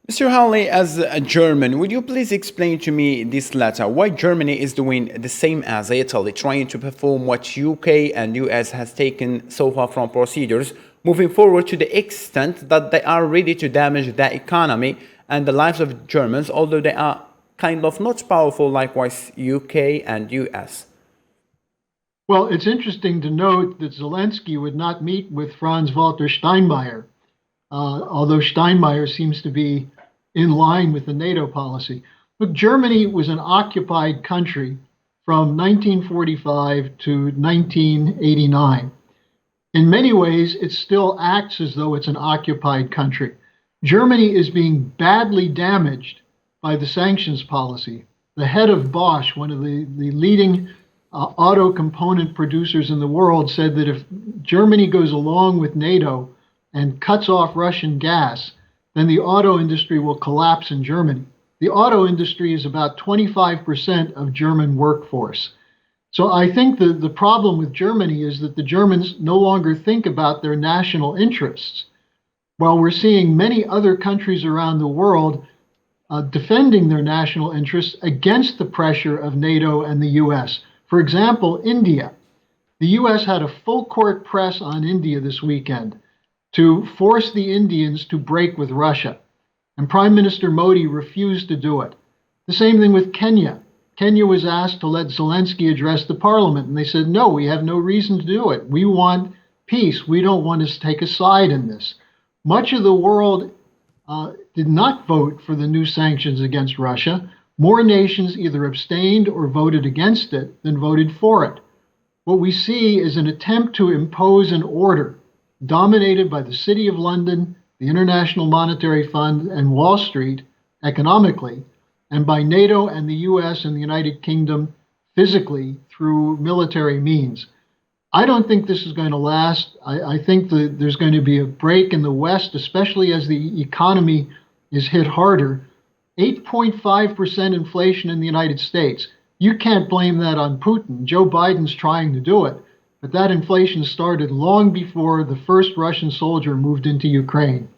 Mr. Harley, as a German, would you please explain to me this letter? Why Germany is doing the same as Italy, trying to perform what UK and US has taken so far from procedures, moving forward to the extent that they are ready to damage the economy and the lives of Germans, although they are kind of not powerful likewise UK and US? Well, it's interesting to note that Zelensky would not meet with Franz-Walter Steinmeier, although Steinmeier seems to be in line with the NATO policy. Look, Germany was an occupied country from 1945 to 1989. In many ways, it still acts as though it's an occupied country. Germany is being badly damaged by the sanctions policy. The head of Bosch, one of the leading auto component producers in the world, said that if Germany goes along with NATO and cuts off Russian gas, then the auto industry will collapse in Germany. The auto industry is about 25% of German workforce. So I think the problem with Germany is that the Germans no longer think about their national interests, while we're seeing many other countries around the world defending their national interests against the pressure of NATO and the US. For example, India. The US had a full court press on India this weekend to force the Indians to break with Russia. And Prime Minister Modi refused to do it. The same thing with Kenya. Kenya was asked to let Zelensky address the parliament, and they said, no, we have no reason to do it. We want peace. We don't want to take a side in this. Much of the world did not vote for the new sanctions against Russia. More nations either abstained or voted against it than voted for it. What we see is an attempt to impose an order dominated by the City of London, the International Monetary Fund, and Wall Street economically, and by NATO and the US and the United Kingdom physically through military means. I don't think this is going to last. I think that there's going to be a break in the West, especially as the economy is hit harder. 8.5% inflation in the United States. You can't blame that on Putin. Joe Biden's trying to do it. But that inflation started long before the first Russian soldier moved into Ukraine.